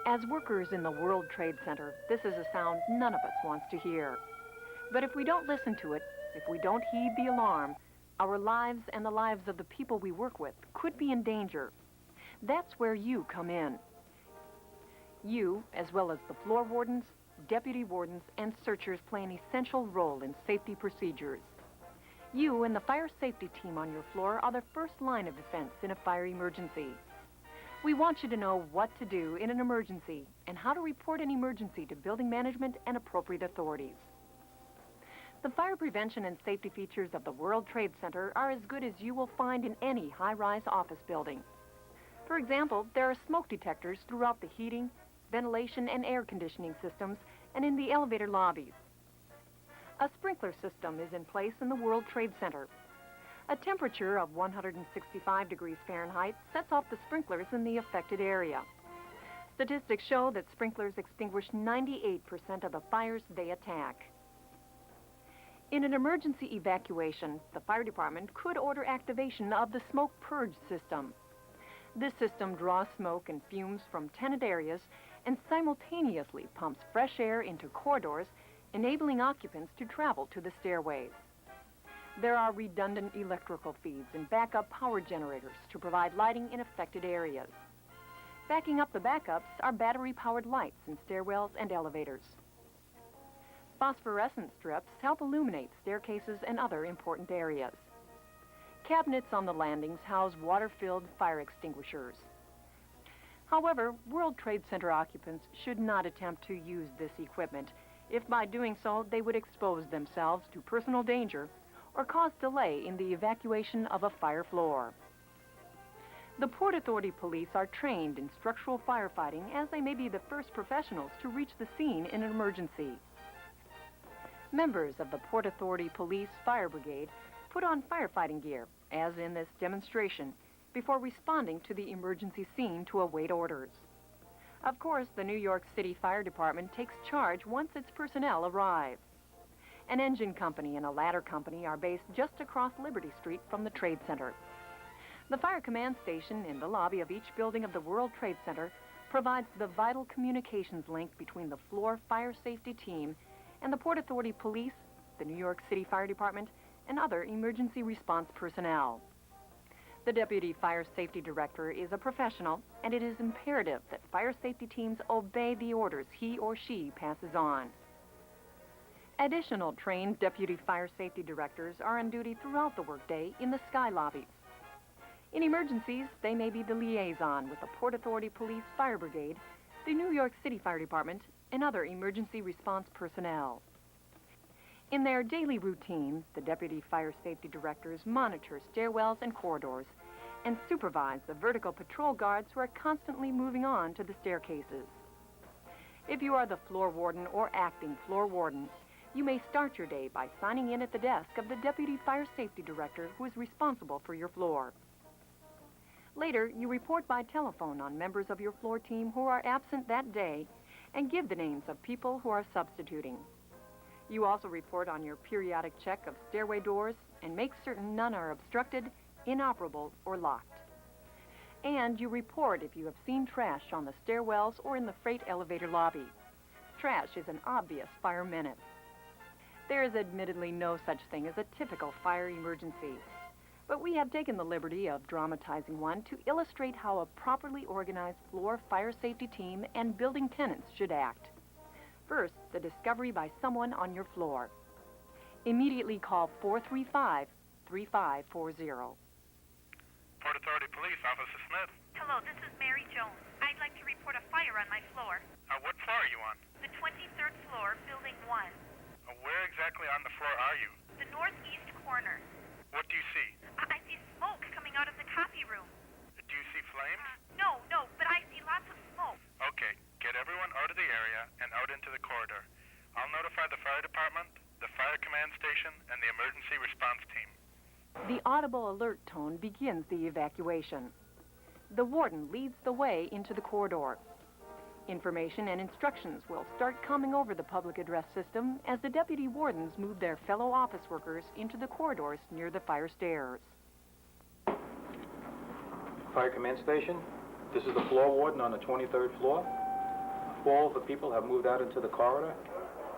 As workers in the World Trade Center, this is a sound none of us wants to hear. But if we don't listen to it, if we don't heed the alarm, our lives and the lives of the people we work with could be in danger. That's where you come in. You, as well as the floor wardens, deputy wardens, and searchers, play an essential role in safety procedures. You and the fire safety team on your floor are the first line of defense in a fire emergency. We want you to know what to do in an emergency and how to report an emergency to building management and appropriate authorities. The fire prevention and safety features of the World Trade Center are as good as you will find in any high-rise office building. For example, there are smoke detectors throughout the heating, ventilation, and air conditioning systems and in the elevator lobbies. A sprinkler system is in place in the World Trade Center. A temperature of 165 degrees Fahrenheit sets off the sprinklers in the affected area. Statistics show that sprinklers extinguish 98% of the fires they attack. In an emergency evacuation, the fire department could order activation of the smoke purge system. This system draws smoke and fumes from tenant areas and simultaneously pumps fresh air into corridors, enabling occupants to travel to the stairways. There are redundant electrical feeds and backup power generators to provide lighting in affected areas. Backing up the backups are battery-powered lights in stairwells and elevators. Phosphorescent strips help illuminate staircases and other important areas. Cabinets on the landings house water-filled fire extinguishers. However, World Trade Center occupants should not attempt to use this equipment if by doing so they would expose themselves to personal danger or cause delay in the evacuation of a fire floor. The Port Authority police are trained in structural firefighting as they may be the first professionals to reach the scene in an emergency. Members of the Port Authority Police Fire Brigade put on firefighting gear, as in this demonstration, before responding to the emergency scene to await orders. Of course, the New York City Fire Department takes charge once its personnel arrive. An engine company and a ladder company are based just across Liberty Street from the Trade Center. The fire command station in the lobby of each building of the World Trade Center provides the vital communications link between the floor fire safety team and the Port Authority Police, the New York City Fire Department, and other emergency response personnel. The Deputy Fire Safety Director is a professional, and it is imperative that fire safety teams obey the orders he or she passes on. Additional trained Deputy Fire Safety Directors are on duty throughout the workday in the sky lobbies. In emergencies, they may be the liaison with the Port Authority Police Fire Brigade, the New York City Fire Department, and other emergency response personnel. In their daily routine, the Deputy Fire Safety Directors monitor stairwells and corridors and supervise the vertical patrol guards who are constantly moving on to the staircases. If you are the floor warden or acting floor warden, you may start your day by signing in at the desk of the Deputy Fire Safety Director who is responsible for your floor. Later, you report by telephone on members of your floor team who are absent that day and give the names of people who are substituting. You also report on your periodic check of stairway doors and make certain none are obstructed, inoperable, or locked. And you report if you have seen trash on the stairwells or in the freight elevator lobby. Trash is an obvious fire menace. There is admittedly no such thing as a typical fire emergency, but we have taken the liberty of dramatizing one to illustrate how a properly organized floor fire safety team and building tenants should act. First, the discovery by someone on your floor. Immediately call 435-3540. Port Authority Police, Officer Smith. Hello, this is Mary Jones. I'd like to report a fire on my floor. What floor are you on? The 23rd floor, Building 1. Where exactly on the floor are you? The northeast corner. What do you see? I see smoke coming out of the copy room. Do you see flames? No, but I see lots of smoke. Okay, get everyone out of the area and out into the corridor. I'll notify the fire department, the fire command station, and the emergency response team. The audible alert tone begins the evacuation. The warden leads the way into the corridor. Information and instructions will start coming over the public address system as the deputy wardens move their fellow office workers into the corridors near the fire stairs. Fire command station, this is the floor warden on the 23rd floor. all the people have moved out into the corridor?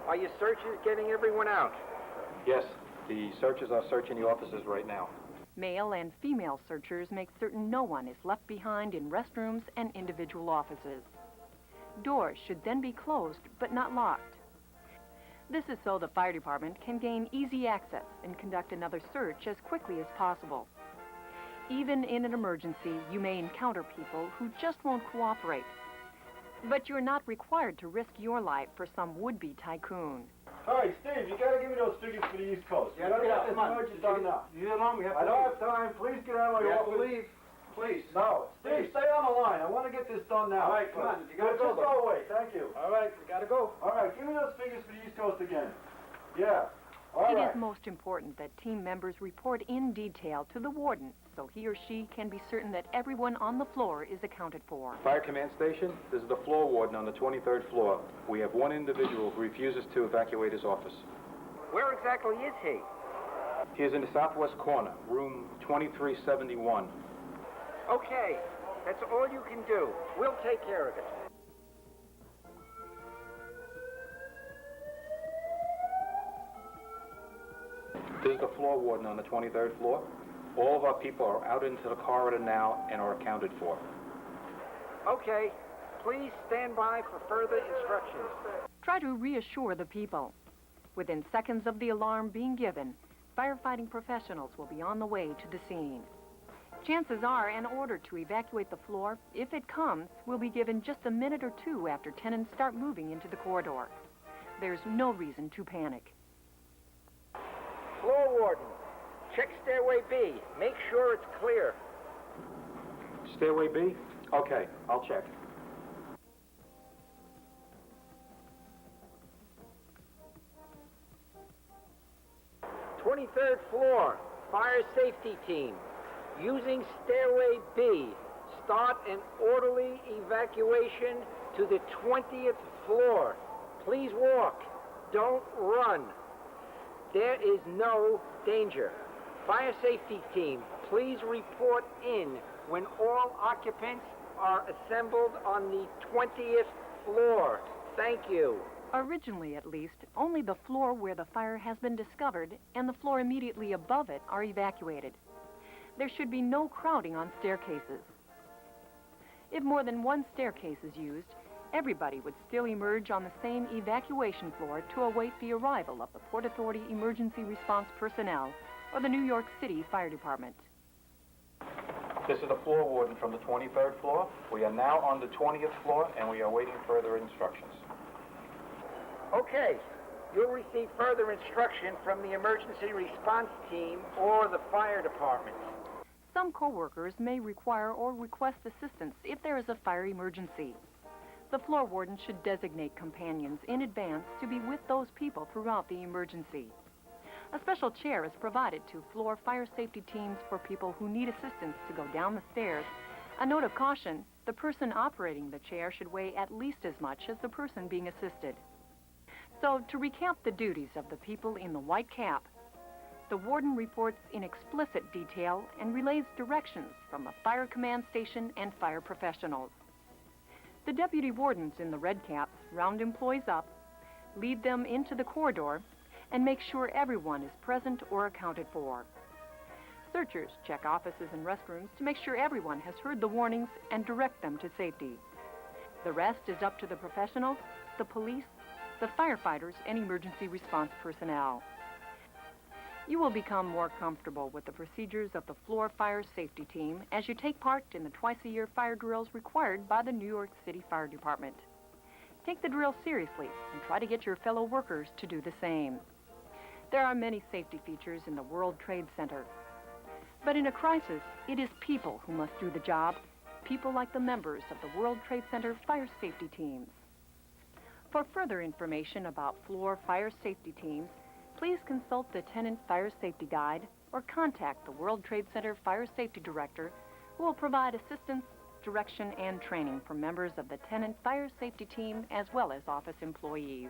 Are your searchers getting everyone out? Yes, the searchers are searching the offices right now. Male and female searchers make certain no one is left behind in restrooms and individual offices. Doors should then be closed but not locked. This is so the fire department can gain easy access and conduct another search as quickly as possible. Even in an emergency, you may encounter people who just won't cooperate. But you're not required to risk your life for some would-be tycoon. All right, Steve, you gotta give me those figures for the East Coast. Yeah, we gotta get get out, this come on. emergency done now. You alone, we have I don't have time. Please get out of my office. leave. Please. No, Steve, stay on the line. I want to get this done now. All right, come on. You gotta Just go, go away. Thank you. All right, we gotta go. All right, give me those figures for the East Coast again. Yeah. All It right. is most important that team members report in detail to the warden so he or she can be certain that everyone on the floor is accounted for. Fire command station, this is the floor warden on the 23rd floor. We have one individual who refuses to evacuate his office. Where exactly is he? He is in the southwest corner, room 2371. Okay, that's all you can do. We'll take care of it. This is the floor warden on the 23rd floor. All of our people are out into the corridor now and are accounted for. Okay, please stand by for further instructions. Try to reassure the people. Within seconds of the alarm being given, firefighting professionals will be on the way to the scene. Chances are an order to evacuate the floor, if it comes, will be given just a minute or two after tenants start moving into the corridor. There's no reason to panic. Floor warden, check stairway B. Make sure it's clear. Stairway B? Okay, I'll check. Twenty-third floor, fire safety team. Using stairway B, start an orderly evacuation to the 20th floor. Please walk. Don't run. There is no danger. Fire safety team, please report in when all occupants are assembled on the 20th floor. Thank you. Originally, at least, only the floor where the fire has been discovered and the floor immediately above it are evacuated. There should be no crowding on staircases. If more than one staircase is used, everybody would still emerge on the same evacuation floor to await the arrival of the Port Authority Emergency Response Personnel or the New York City Fire Department. This is the floor warden from the 23rd floor. We are now on the 20th floor and we are waiting further instructions. Okay, you'll receive further instruction from the emergency response team or the fire department. Some co-workers may require or request assistance if there is a fire emergency. The floor warden should designate companions in advance to be with those people throughout the emergency. A special chair is provided to floor fire safety teams for people who need assistance to go down the stairs. A note of caution, the person operating the chair should weigh at least as much as the person being assisted. So, to recap the duties of the people in the white cap, the warden reports in explicit detail and relays directions from the fire command station and fire professionals. The deputy wardens in the red caps round employees up, lead them into the corridor, and make sure everyone is present or accounted for. Searchers check offices and restrooms to make sure everyone has heard the warnings and direct them to safety. The rest is up to the professionals, the police, the firefighters, and emergency response personnel. You will become more comfortable with the procedures of the floor fire safety team as you take part in the twice-a-year fire drills required by the New York City Fire Department. Take the drill seriously and try to get your fellow workers to do the same. There are many safety features in the World Trade Center. But in a crisis, it is people who must do the job, people like the members of the World Trade Center fire safety teams. For further information about floor fire safety teams, please consult the Tenant Fire Safety Guide or contact the World Trade Center Fire Safety Director, who will provide assistance, direction, and training for members of the Tenant Fire Safety Team as well as office employees.